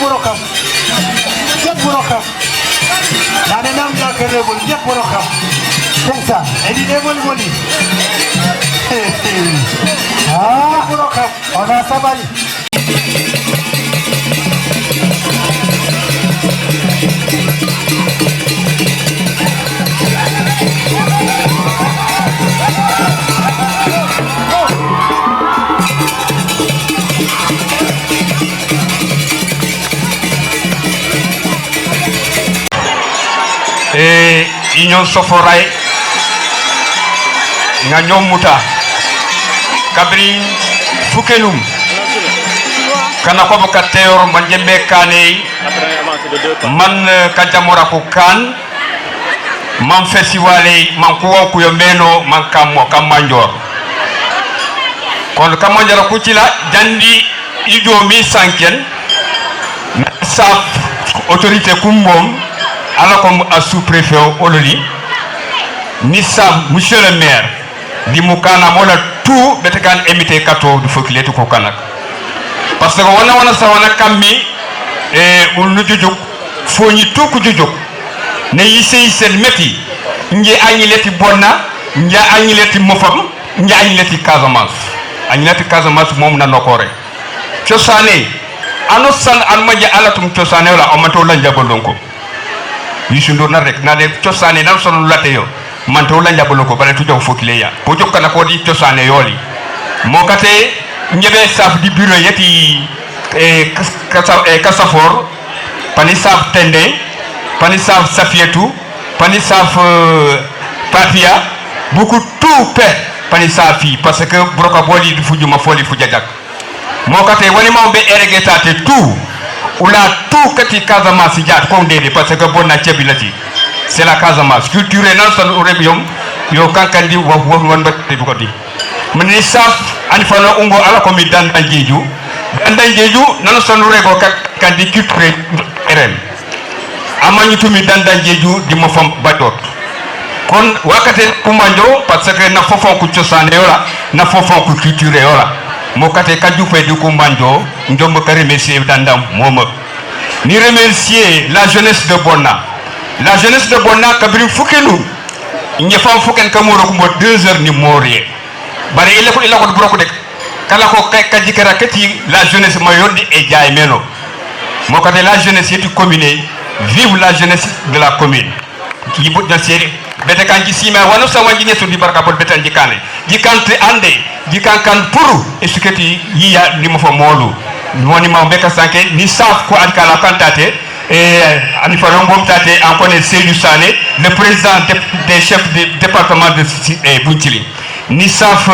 Nyepurokam. Nane namja kerebol Nyepurokam. Kensa. Edi debol boli. Nyepurokam. Ona sabali. Union Soforay nga ñom muta kabri fukelum kana ko ka teyor man jembe kané man ka jamora ko kan man festivalé man ko ko yo meno man kam manjor kon kam manjor ko ci la jandi ido mi sanken sa autorité kum mom ala comme à sous-préfet Ololi Nissa monsieur le maire di mukana mola tout betekan émité kato du fokilé ko kanak parce que wana sa wana kammi ul nu jujuk foñi tout ko jujuk ne yisey sen meti ngi agni leti bonna ngi agni leti mofam ngi agni leti Casamance mom na nokore ciosane anosan almaji alatum ciosane wala amato la njabondon ko yisundo na rek na de ciosane nan sonu latte yo man to la njabolo ko bale tujo fokile ya po jokkana ko di ciosane yoli mo kate njebe saf di bureau yati kasafor pani saf tende pani saf safietou pani saf papia beaucoup tout pe pani safi parce que broka boli du fujuma foli fujajak mo kate woni mawbe eregetate tout oula tout kati Casamance jat ko ndede parce que bonna cebilati c'est la Casamance culture nan son rebium yo kankandi won batte ko di mini saf ani fano ungo ala ko mi dan jeju nan son rego kandi culture eren amani tumi dan jeju di mo fam badot kon wakate kumanjo parce que na fofon ku ciosane yola na fofon ku culture yola mo kate kaju fe du kumanjo ndom ka remercier dandam moma ni remercier la jeunesse de Bonna kabri fukenu nge fam fuken kamoro ko 2 heures ni morie bare ile ko broko de kala ko kaji kara kati la jeunesse mayondi e jaay meno mo kate la jeunesse yeti commune vive la jeunesse de la commune ki bu da série bete kanji sima wano sa wanji neto di barka bol betan jikane jikante ande jikankan pour esuketi yiya ni mo fa molu woni ma beka sanke ni saf ko adkala kantate ani fa rongom tate en connaît Seydou Sané le président des chefs du département de Bounthili ni saf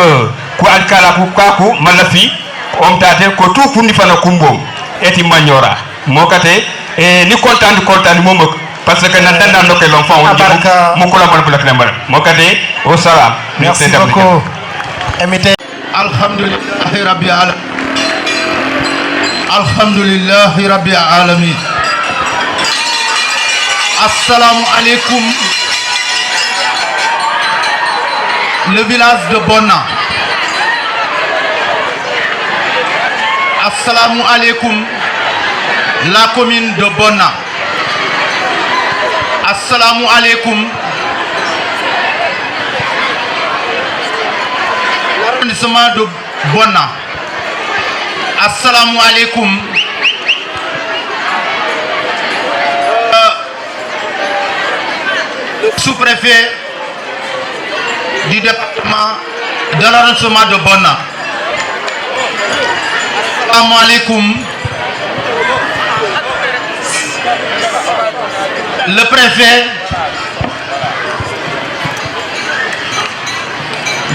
ko adkala ko kaku malafi on tate ko tout pour ni fana kumbom eti magnora mo kate ni content mom parce que nan dan no ke l'enfant mo ko la mal pour la clameur mo kate au salam merci beaucoup émité alhamdulillahi rabbil alamin assalamu alaikum le village de Bonna assalamu alaikum la commune de Bonna assalamu alaikum l'arrondissement de Bonna assalamu alaikum le sous-préfet du département de l'arrondissement de Bonna assalamu alaikum le préfet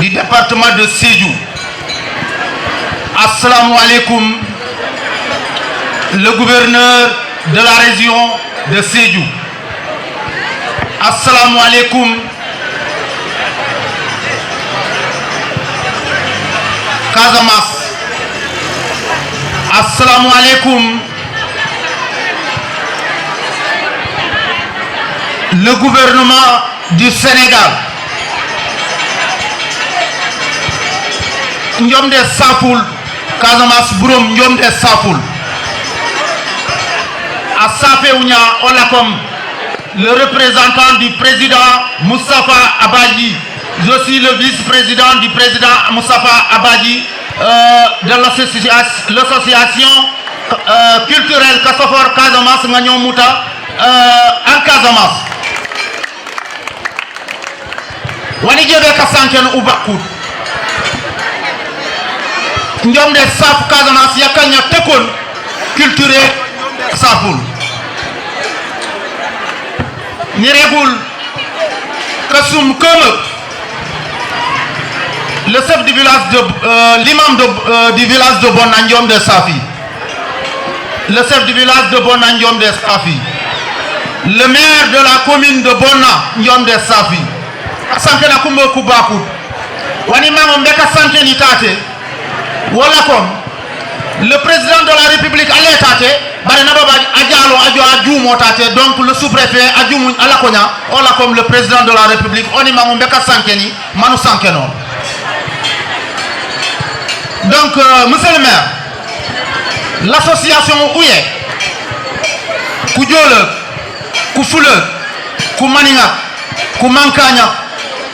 du département de Sédhiou assalamu alaikum le gouverneur de la région de Sédhiou assalamu alaikum Casamance assalamu alaikum le gouvernement du Sénégal Njomde Saful Casamance Burom Njomde Saful à Safé-Ounia, on l'a comme le représentant du président Moustapha Abadji. Je suis le vice-président du président Moustapha Abadji de l'association culturelle Kassafor Casamance Ngagnon Mouta en Casamance. Wani jebe kasanken ubakut. Njom de saf Casamance yakanya tekon culturel saful. Niregul Kasum Kome, le chef du village de l'imam du village de Bonandiom de Safi, le chef du village de Bonandiom de Safi, le maire de la commune de Bonandiom de Safi. Sanke na kumbo kubaku. Wani mango mbeka sanke ni tate. Wala kom. Le président de la République allait tate. Bare na baba adjalo adjo adjumo tate. Donc le sous-préfet adjumo alakonya. Wala comme le président de la République. Oni mango mbeka sanke ni. Manu sanke non. Donc monsieur le maire. L'association Ouye. Kujole. Kufule. Kumaninga. Kumankanya.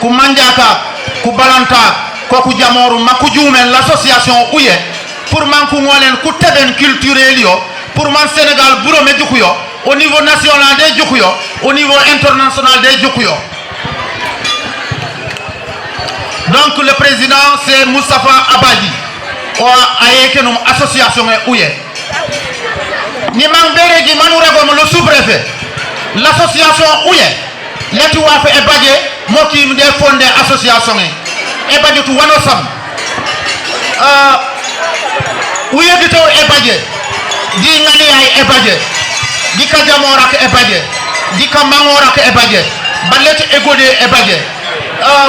Kumanjaka, Kubalanta, Kokujamoru, Makujumen, l'association Ouye, pour Mankoumolen, Kouteben culturel, pour Man Sénégal, Bouromé Djoukouyo, au niveau national des Djoukouyo, au niveau international des Djoukouyo. Donc le président c'est Moustapha Abadji, Ayekenum association Ouye. Nimangberegi Manouregom, le sous-préfet, l'association Ouye, Letouafe et Badje, moi qui me fondé l'association, et pas du tout, Wanosam. Oui, du tout, et Badje. Di Nani et Badje. Di Kajamorak et Badje. Di Kamamorak et Badje. Ballet et Godé et Badje.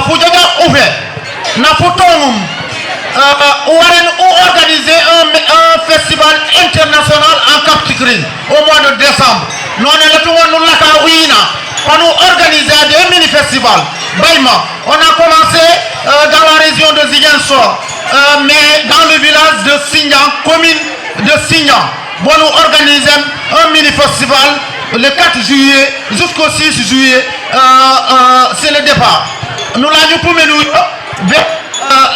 Foujaga ouvert. N'a photon. Ou organiser un festival international en Cap Tikri au mois de décembre. Nous avons on nous organiser des mini-festivals. On a commencé dans la région de Ziguinchor, mais dans le village de Signan, commune de Signan. Bon, nous organisons un mini-festival le 4 juillet jusqu'au 6 juillet. C'est le départ. Nous l'avons pour nous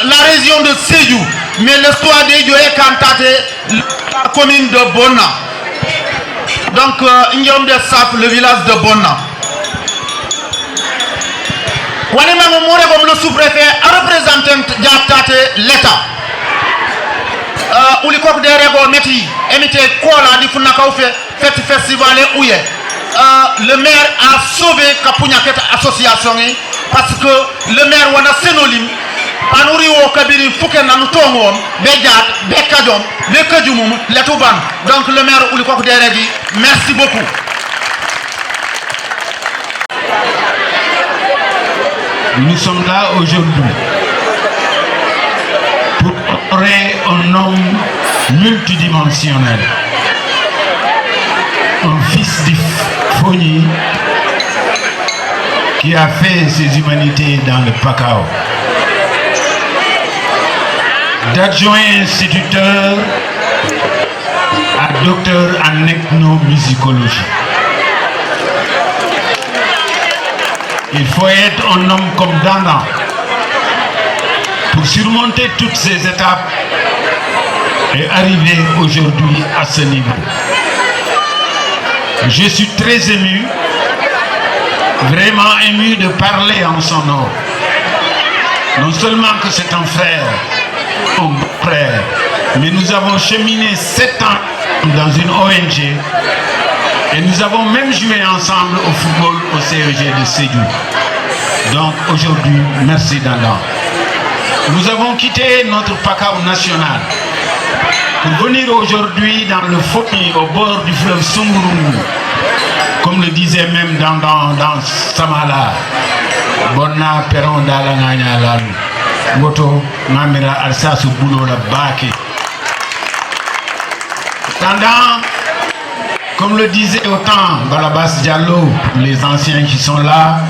la région de Sédhiou, mais l'histoire de Dieu est cantée la commune de Bona. Donc, N'Yom de Saf, le village de Bona. Wanimang Mouré comme le sous-préfet a représenté l'État. Où les coques des régos métis émité Kola di Funakao fait festival et Ouye. Le maire a sauvé Kapounyaketa association parce que le maire wana Sénolim Anouri au Kabiri Fouken Nanoutongo, Bédiat, Bekadom, Bekadjoumou, Letouban. Donc le maire ou les coques des régis, merci beaucoup. Nous sommes là aujourd'hui pour honorer un homme multidimensionnel, un fils d'Ifoni qui a fait ses humanités dans le Pakao, d'adjoint instituteur à docteur en ethnomusicologie. Il faut être un homme comme Dana pour surmonter toutes ces étapes et arriver aujourd'hui à ce niveau. Je suis très ému, vraiment ému de parler en son nom. Non seulement que c'est un frère, un frère, mais nous avons cheminé 7 ans dans une ONG. Et nous avons même joué ensemble au football au CEG de Sédhiou. Donc aujourd'hui, merci Dandan. Nous avons quitté notre Pakao national pour venir aujourd'hui dans le Foni, au bord du fleuve Sungurungu. Comme le disait même Dandan dans Samala. Bonna Peron Dalanganya Lalu. Moto Mamira Alsasu Boulo la Baki. Dandan. Comme le disait autant Balabas Diallo, les anciens qui sont là,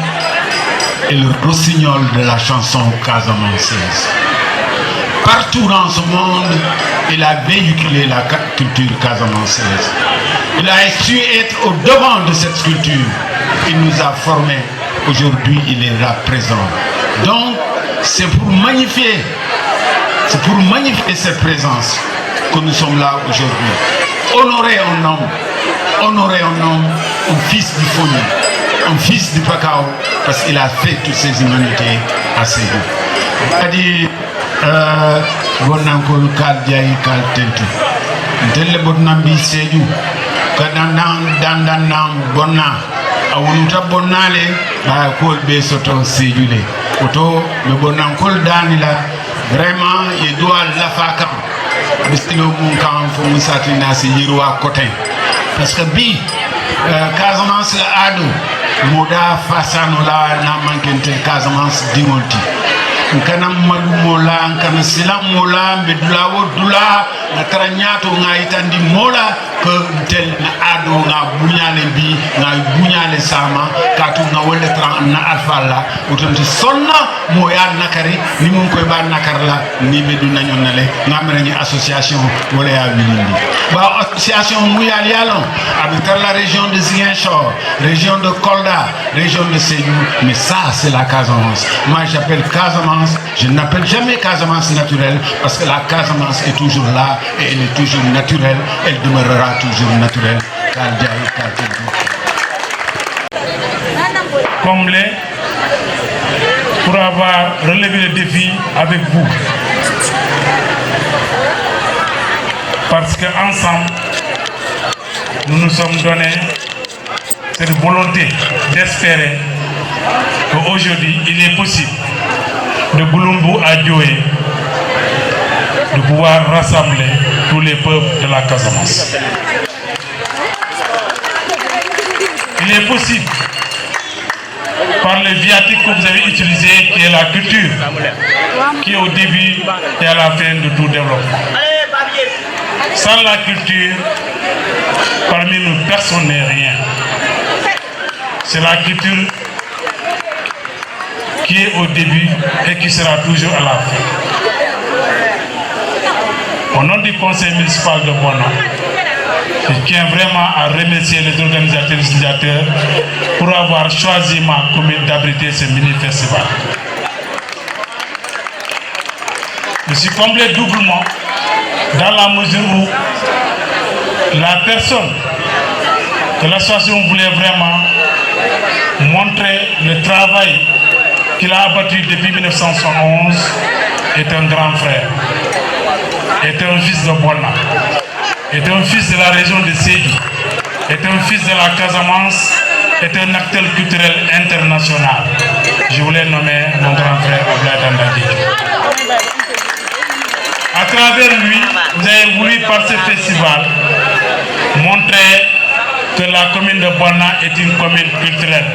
et le rossignol de la chanson casamançaise. Partout dans ce monde, il a véhiculé la culture casamançaise. Il a su être au devant de cette sculpture. Il nous a formés. Aujourd'hui, il est là présent. Donc, c'est pour magnifier cette présence que nous sommes là aujourd'hui. Honorer un homme, un fils du Fogny, un fils du Pakao, parce qu'il a fait toutes ces humanités à Sédhiou. Adi bonankol kal jayi kal tentu. Ntelle bodnambi Sédhiou. Kadandan bonna. Awunuta bonnale ba kol be soto Sédhiou le. Oto me bonankol danila. Vraiment, il doit la faire comme. Bisilo mun kan fo musati nasi yirwa côté. Parce que bi Casamance la ado moda fasano la na mankente Casamance dingolti. Nkana madu mola nkana sila mola medula wodula na karanyato nga itandi mola que tel na ado nga bunyale bi nga bunyale sama katu nga wole tran na alfala utanti sonna moya nakari ni mun koy ba nakarla ni bedu nanyon nale nga merañi association wala ya bilindi ba association muyal yalon habitant la région de Ziguinchor, région de Kolda, région de Sédhiou, mais ça c'est la Casamance. Moi j'appelle Casamance, je n'appelle jamais Casamance naturelle parce que la Casamance est toujours là et elle est toujours naturelle, elle demeurera toujours naturelle. Comblé pour avoir relevé le défi avec vous. Parce qu'ensemble, nous nous sommes donné cette volonté d'espérer qu'aujourd'hui, il est possible de Gouloumbou à Dioé de pouvoir rassembler tous les peuples de la Casamance. Il est possible, par le viatique que vous avez utilisé, qui est la culture, qui est au début et à la fin de tout développement. Sans la culture, parmi nous, personne n'est rien. C'est la culture qui est au début et qui sera toujours à la fin. Au nom du conseil municipal de Bonna, je tiens vraiment à remercier les organisateurs et les utilisateurs pour avoir choisi ma commune d'abriter ce mini-festival. Je suis comblé doublement dans la mesure où la personne que l'association voulait vraiment montrer le travail qu'il a abattu depuis 1971 est un grand frère, est un fils de Bonna, est un fils de la région de Sédhiou, est un fils de la Casamance, est un acteur culturel international. Je voulais nommer mon grand frère Abdoulaye Danda. À travers lui, vous avez voulu par ce festival montrer que la commune de Bonna est une commune culturelle.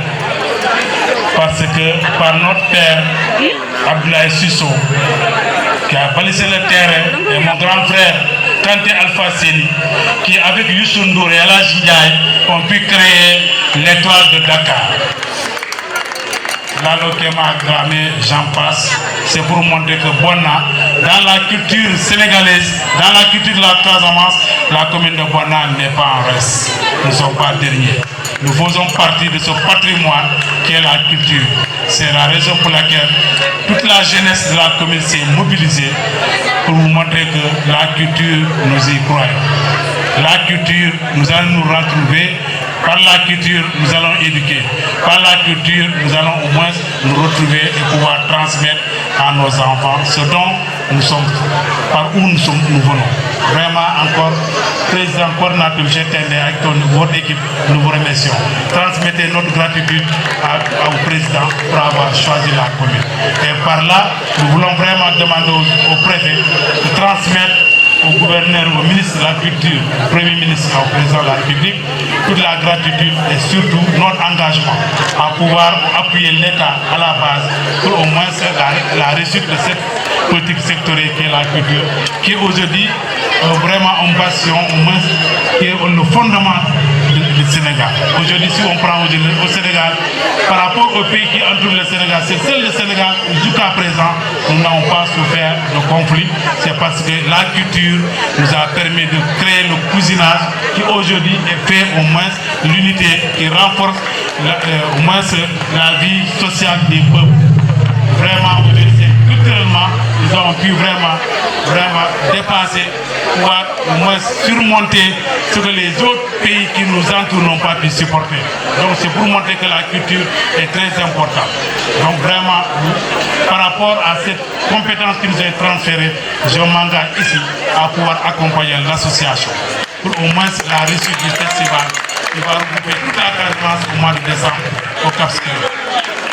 Parce que par notre père, Abdoulaye Susso, qui a balisé le terrain, et mon grand frère, Kanté Alpha Séni, qui avec Youssou Ndour et Alaji Ndiaye ont pu créer l'étoile de Dakar. La Lokema Gramé, j'en passe, c'est pour montrer que Bonna, dans la culture sénégalaise, dans la culture de la Casamance, la commune de Bonna n'est pas en reste. Nous ne sommes pas derniers. Nous faisons partie de ce patrimoine qui est la culture. C'est la raison pour laquelle toute la jeunesse de la commune s'est mobilisée pour vous montrer que la culture, nous y croyons. La culture, nous allons nous retrouver. Par la culture, nous allons éduquer. Par la culture, nous allons au moins nous retrouver et pouvoir transmettre à nos enfants ce dont nous sommes, par où nous venons. Vraiment, encore, président coordinateur, avec votre équipe, nous vous remercions. Transmettez notre gratitude au président pour avoir choisi la commune. Et par là, nous voulons vraiment demander au préfet de transmettre au gouverneur, au ministre de la Culture, au Premier ministre, au président de la République, toute la gratitude et surtout notre engagement à pouvoir appuyer l'État à la base pour au moins la réussite de cette politique sectorielle qui est la culture, qui est aujourd'hui vraiment en passion, au moins qui est le fondement de du Sénégal. Aujourd'hui, si on prend au Sénégal, par rapport au pays qui entoure le Sénégal, c'est seul le Sénégal, jusqu'à présent, nous n'avons pas souffert de conflit. C'est parce que la culture nous a permis de créer le cousinage qui aujourd'hui est fait au moins l'unité, qui renforce au moins la vie sociale des peuples. Vraiment, culturellement, nous avons pu vraiment dépasser, pouvoir au moins surmonter ce que les autres pays qui nous entourent n'ont pas pu supporter. Donc c'est pour montrer que la culture est très importante. Donc vraiment, par rapport à cette compétence qui nous est transférée, je m'engage ici à pouvoir accompagner l'association pour au moins la réussite du festival qui va regrouper toute la Casamance au mois de décembre au Cap-Skirring.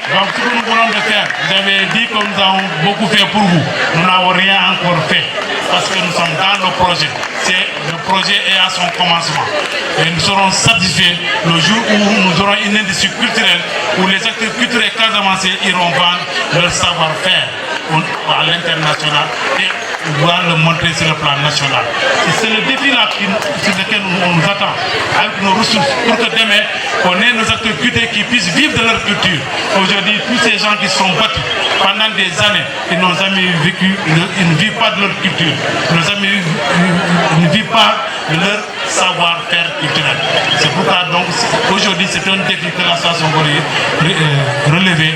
Donc ce que nous voulons de faire, vous avez dit que nous avons beaucoup fait pour vous. Nous n'avons rien encore fait parce que nous sommes dans le projet. Le projet est à son commencement. Et nous serons satisfaits le jour où nous aurons une industrie culturelle où les acteurs culturels casamançais iront vendre leur savoir-faire à l'international et pouvoir le montrer sur le plan national. C'est le défi là sur lequel on nous attend avec nos ressources pour que demain on ait nos acteurs culturels qui puissent vivre de leur culture. Aujourd'hui, tous ces gens qui sont battus pendant des années, ils n'ont jamais vécu, ils ne vivent pas de leur culture, ils ne vivent pas de leur savoir-faire culturel. C'est pourquoi donc aujourd'hui c'est un défi que l'association va relever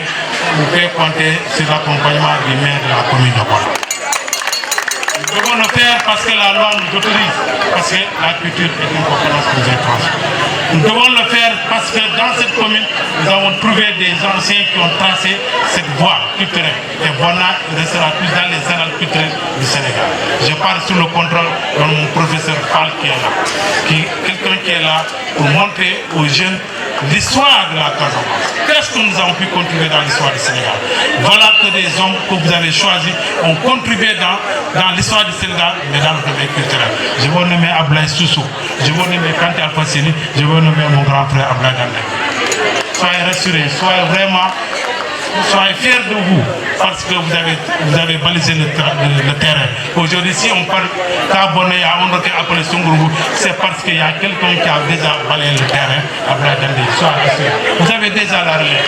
pour faire compter sur l'accompagnement du maire de la commune de Bona. Nous devons le faire parce que la loi nous autorise, parce que la culture est une compétence qui nous est transmise. Nous devons le faire parce que dans cette commune, nous avons trouvé des anciens qui ont tracé cette voie culturelle. Et Bona restera plus dans les annales culturelles du Sénégal. Je parle sous le contrôle de mon professeur Fall qui est là. Quelqu'un qui est là pour montrer aux jeunes l'histoire de la Casamance. Qu'est-ce que nous avons pu contribuer dans l'histoire du Sénégal? Voilà que des hommes que vous avez choisis ont contribué dans l'histoire du Sénégal, mais dans le domaine culturel. Je veux nommer Ablaye Soussou, je veux nommer Kanté Alphassini, je veux nommer mon grand frère Ablaye Dandé. Soyez rassurés, soyez fiers de vous parce que vous avez balisé le terrain. Aujourd'hui, si on parle d'abonner à on appelé Sungourou, c'est parce qu'il y a quelqu'un qui a déjà balayé le terrain à Bladandé. Soyez rassurés. Vous avez déjà la relève.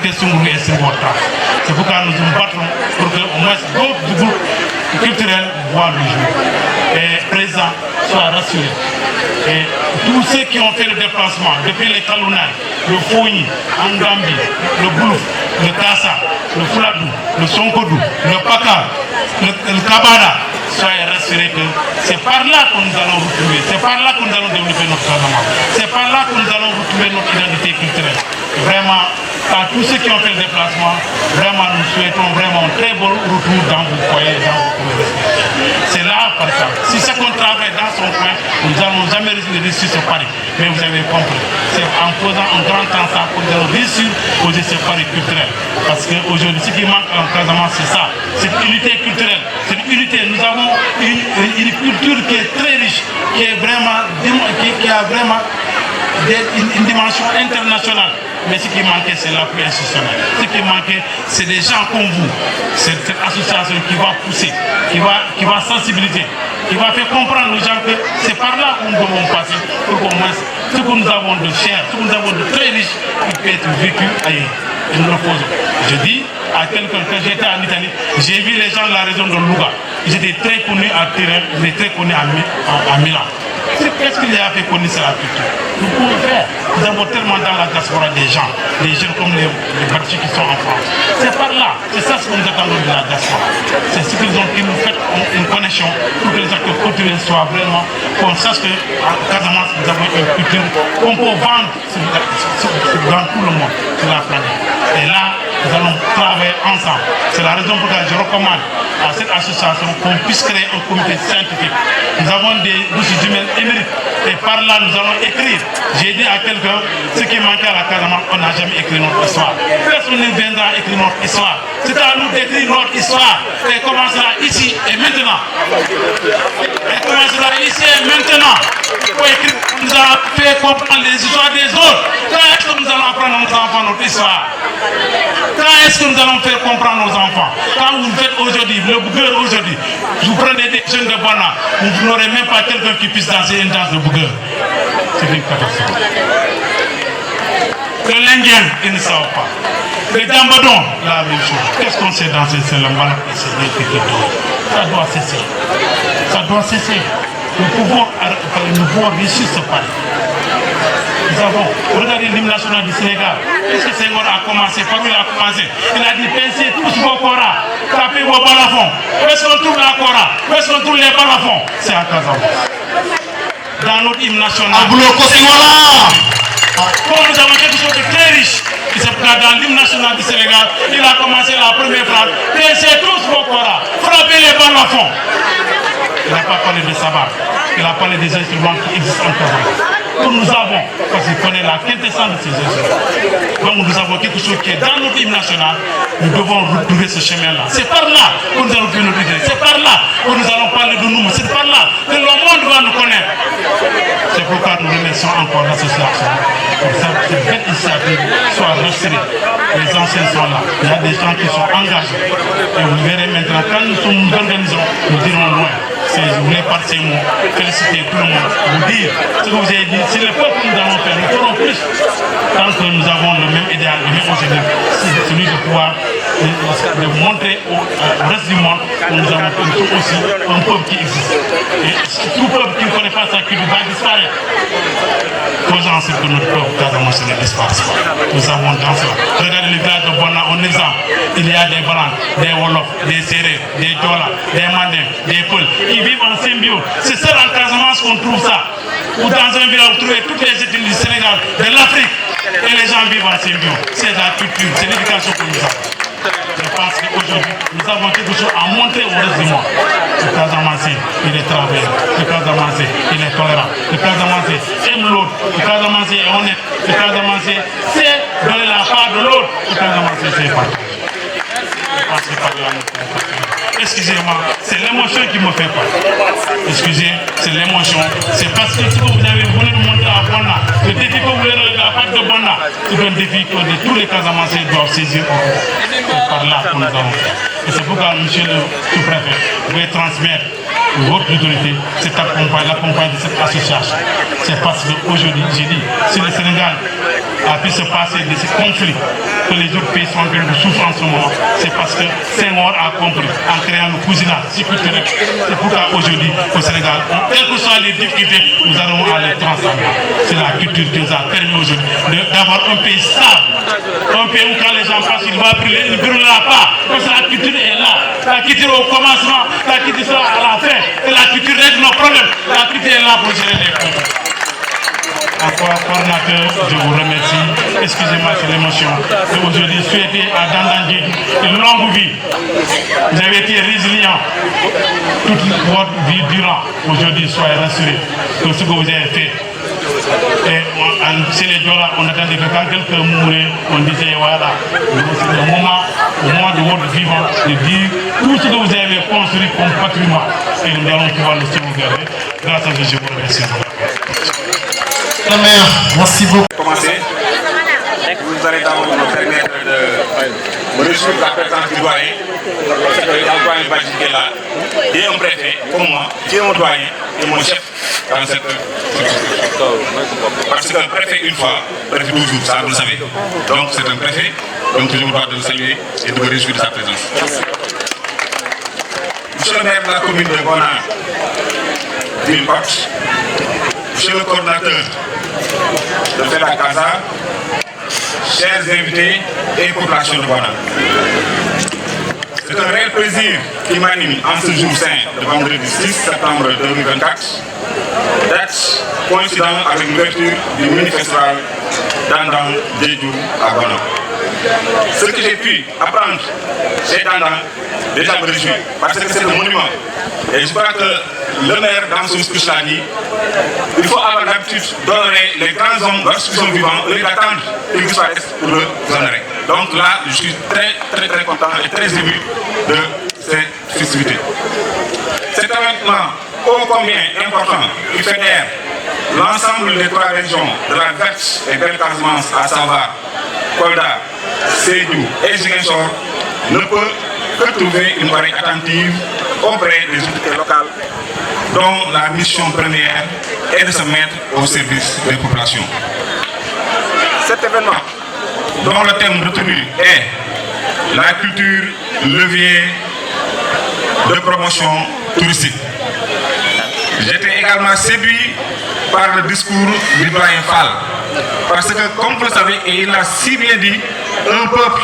Le Sungourou est sur votre trace. C'est pourquoi nous nous battons pour que au moins d'autres groupes culturels voient le jour. Et présent, soyez rassurés. Et tous ceux qui ont fait le déplacement, depuis les Kalounay, le Founi, Angambi, le Boulouf, le Kassa, le Fouladou, le Sonkodou, le Paka, le Kabada, soyez rassurés que c'est par là que nous allons retrouver, c'est par là que nous allons développer notre Casamance, c'est par là que nous allons retrouver notre identité culturelle. Vraiment, à tous ceux qui ont fait le déplacement, vraiment nous souhaitons vraiment un très bon retour dans vos foyers, dans vos communautés. C'est là, par exemple, si ce qu'on travaille dans son coin, nous n'allons jamais réussir ce pari. Mais vous avez compris, c'est en faisant un grand ensemble que nous allons réussir poser ce pari culturel. Parce qu'aujourd'hui, ce qui manque en Casamance, c'est ça, cette unité culturelle, cette unité. Nous avons une culture qui est très riche, qui est vraiment, qui a vraiment une dimension internationale. Mais ce qui manquait, c'est l'appui institutionnel. Ce qui manquait, c'est des gens comme vous. C'est cette association qui va pousser, qui va sensibiliser, qui va faire comprendre aux gens que c'est par là que nous devons passer pour qu'au moins ce que nous avons de cher, ce que nous avons de très riche, qui peut être vécu ailleurs. Et nous le faisons. Je dis à quelqu'un, quand j'étais en Italie, j'ai vu les gens de la région de Louga. Ils étaient très connus à Turin, ils étaient très connus à Milan. Qu'est-ce qu'il a fait connaître la culture? Nous pouvons le faire. Nous avons tellement dans la diaspora des gens, des jeunes comme les bâtis qui sont en France. C'est par là, c'est ça ce que nous attendons de la diaspora. C'est ce qu'ils ont qui nous fait une connexion pour que les acteurs culturels soient vraiment, qu'on sache qu'en Casamance, nous avons une culture qu'on peut vendre dans tout le monde, sur la planète. Et là, nous allons travailler ensemble. C'est la raison pour laquelle je recommande à cette association qu'on puisse créer un comité scientifique. Nous avons des ressources humaines émérites et par là nous allons écrire. J'ai dit à quelqu'un, ce qui manquait à la Casamance, on n'a jamais écrit notre histoire. Personne ne viendra écrire notre histoire. C'est à nous d'écrire notre histoire. Et commencera ici et maintenant. Et commencera ici et maintenant. Pour écrire, nous allons faire comprendre les histoires des autres. Quand est-ce que nous allons apprendre à nos enfants notre histoire? Quand est-ce que nous allons faire comprendre nos enfants? Quand vous faites aujourd'hui, le bougueur aujourd'hui, vous prenez des jeunes de Bona, vous n'aurez même pas quelqu'un qui puisse danser une danse de bougueur. c'est une catastrophe. Que l'Indien, ils ne savent pas. Le Dambadon, la même chose. Qu'est-ce qu'on sait dans ces lambas? Ça doit cesser. Ça doit cesser. Nous pouvons réussir ce pari. Nous avons regardé l'hymne national du Sénégal. Qu'est-ce que Senghor a commencé? Par où il a commencé? Il a dit pincez tous vos koras, tapez vos balafons. Où est-ce qu'on trouve la kora? Où est-ce qu'on trouve les balafons? C'est à Casamance. Dans notre hymne national. Comme nous avons quelque chose de très riche, dans l'hymne national du Sénégal, il a commencé la première phrase. Pincez tous vos koras, frappez les balafons. Il n'a pas parlé de sabbat, il a parlé des instruments qui existent en Casamance. Nous avons, parce qu'il connaît la quintessence de ces instruments. Donc nous avons quelque chose qui est dans notre hymne national, nous devons retrouver ce chemin-là. C'est par là que nous allons faire notre idée, c'est par là que nous allons parler de nous, c'est par là que le monde va nous connaître. C'est pourquoi nous remercions encore l'association pour cette belle initiative soit restaurée. Les anciens sont là, il y a des gens qui sont engagés. Et vous verrez maintenant, quand nous organisons, nous dirons loin. Je voulais par ces mots féliciter tout le monde, vous dire ce que vous avez dit, c'est le peuple que nous allons faire, nous ferons plus. Tant que nous avons le même idéal, le même objectif, c'est celui de pouvoir de montrer au reste du monde que nous avons aussi un peuple qui existe. Et tout peuple qui ne connaît pas sa culture va disparaître. Faisons en sorte que notre peuple Casamance ne disparaisse pas. Nous avons dans cela. Regardez le village de Bona, en exemple. Il y a des Blancs, des Wolofs, des Sérés, des Djola, des Mandins, des Peuls. Ils vivent en symbiose. C'est seul en Casamance qu'on trouve ça. Ou dans un village, vous trouvez toutes les ethnies du Sénégal, de l'Afrique. Et les gens vivent en symbiose. C'est la culture, c'est l'éducation que nous avons. Je pense qu'aujourd'hui, nous avons quelque chose à montrer au reste du monde. Le Casamance, il est travailleur. Le Casamance, il est tolérant. Le Casamance aime l'autre. Le Casamance est honnête. Le Casamance sait donner la part de l'autre. Le Casamance sait partager. Excusez-moi, c'est l'émotion qui me fait peur. Excusez, c'est l'émotion. C'est parce que ce que vous avez voulu nous montrer à Bona, le défi que vous voulez relever à part de Bona, c'est un défi que tous les Casamancés doivent saisir par là que nous allons faire. Et c'est pourquoi, monsieur le sous-préfet, vous voulez transmettre votre autorité, c'est l'accompagnement de cette association. C'est parce qu'aujourd'hui, j'ai dit, si le Sénégal a pu se passer de ces conflits que les autres pays sont en train de souffrir en ce moment, c'est parce que Senghor a compris en créant le cousinage si culturel. C'est pourquoi aujourd'hui, au Sénégal, quelles que soient les difficultés, nous allons aller transformer. C'est la culture qui nous a permis aujourd'hui d'avoir un pays stable. Un pays où quand les gens passent, il va brûler, il ne brûlera pas. Parce que la culture est là. La culture au commencement, la culture sera à la fin. Et la culture règle nos problèmes. La culture est là pour gérer les problèmes. Encore, coordinateur, je vous remercie. Excusez-moi, c'est l'émotion. Et aujourd'hui, souhaiter à Dandangé une longue vie. Vous avez été résilient toute votre vie durant. Aujourd'hui, soyez rassurés de ce que vous avez fait. Et chez les Djola, on attendait que quand quelqu'un mourait, on disait voilà, c'est le moment de votre vivant de dire tout ce que vous avez construit comme patrimoine. Et nous allons pouvoir le sauvegarder. Grâce à Dieu, je vous remercie. Merci beaucoup. Commencer. Vous allez d'abord me permettre de me réjouir de la présence du doyen. Parce qu'il y a un doyen Badji qui est là. Et un préfet, comme moi, qui est mon doyen et mon chef dans cette parce qu'un préfet, une fois, préfet 12 jours, ça vous le savez. Donc c'est un préfet, donc je me dois de le saluer et de me réjouir de sa présence. Monsieur le maire de la commune de Bona, Ville-Côte, monsieur le coordinateur de FEDA Casa, chers invités et population de Bona. C'est un réel plaisir qui m'anime en ce jour saint de vendredi 6 septembre 2024, date coïncidant avec l'ouverture du mini-festival Dandan Djedjou à Bona. Ce que j'ai pu apprendre chez Dandan déjà me réjouit parce que c'est un monument. Et je crois que le maire, dans son speech l'a dit, il faut avoir l'habitude d'honorer les grands hommes lorsqu'ils sont vivants, au lieu d'attendre qu'ils disparaissent pour les honorer. Donc là, je suis très content et très ému de ces festivités. C'est un événement ô combien important qui fédère l'ensemble des 3 régions de la verte et belle Casamance, à savoir Kolda, Sédhiou et Ziguinchor, ne peut que trouver une oreille attentive auprès des autorités locales dont la mission première et de se mettre au service des populations. Cet événement, dont le thème retenu est la culture, levier de promotion touristique. J'étais également séduit par le discours d'Ibrahim Fall. Parce que, comme vous le savez, et il l'a si bien dit, un peuple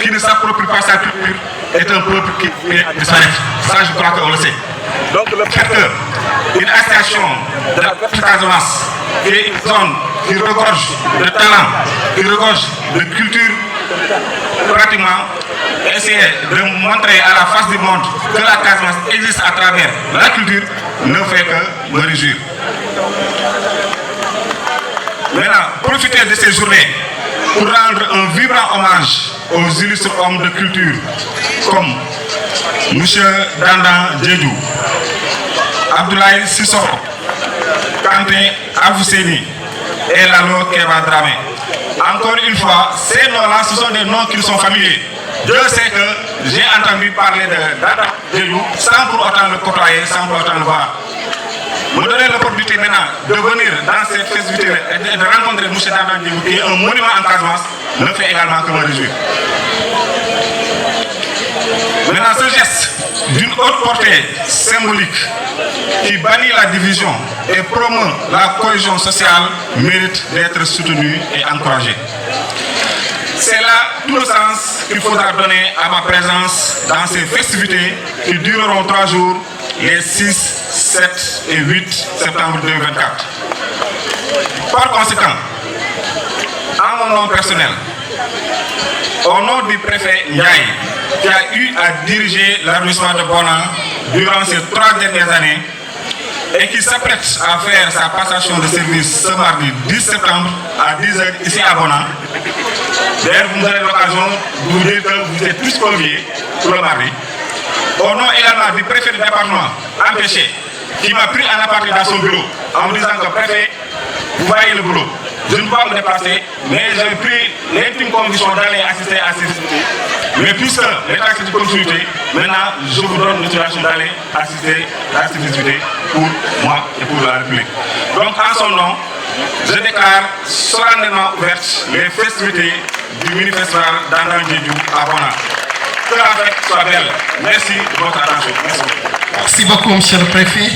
qui ne s'approprie pas sa culture est un peuple qui disparaît. Ça, je crois qu'on le sait. Donc, le fait qu'une association de la Casamance, qui est une zone qui regorge de talent, qui regorge de culture, pratiquement, essayer de montrer à la face du monde que la Casamance existe à travers la culture, ne fait que me réjouir. Maintenant, profiter de ces journées pour rendre un vibrant hommage aux illustres hommes de culture comme M. Dandan Djedjou, Abdoulaye Sissoko, Kanté Afousseni et Lalo Keba Dramé. Encore une fois, ces noms-là, ce sont des noms qui nous sont familiers. Je sais que j'ai entendu parler de Dandan Djedjou sans pour autant le côtoyer, sans pour autant le voir. Me donner l'opportunité maintenant de venir dans cette festivité et de rencontrer M. Dandan Djedjou, qui est un monument en Casamance, me fait également que me réjouir. Maintenant, ce geste d'une haute portée symbolique qui bannit la division et promeut la cohésion sociale mérite d'être soutenu et encouragé. C'est là tout le sens qu'il faudra donner à ma présence dans ces festivités qui dureront 3 jours, les 6, 7 et 8 septembre 2024. Par conséquent, en mon nom personnel, au nom du préfet Ndiaye, qui a eu à diriger l'arrondissement de Bona durant ces 3 dernières années et qui s'apprête à faire sa passation de service ce mardi 10 septembre à 10h ici à Bona. D'ailleurs, vous aurez l'occasion de vous dire que vous êtes tous conviés pour le mardi. Au nom également du préfet du département, empêché, qui m'a pris en aparté dans son bureau en me disant que préfet, vous voyez le boulot. Je ne peux pas me déplacer, mais j'ai pris l'intime condition d'aller assister à ces festivités. Mais puisque l'État est de continuité, maintenant je vous donne l'autorisation d'aller assister à ces festivités pour moi et pour la République. Donc en son nom, je déclare solennellement ouvertes les festivités du mini-festival Dandan Djedjou à Bona. Que la fête soit belle. Merci de votre attention. Merci beaucoup, monsieur le préfet.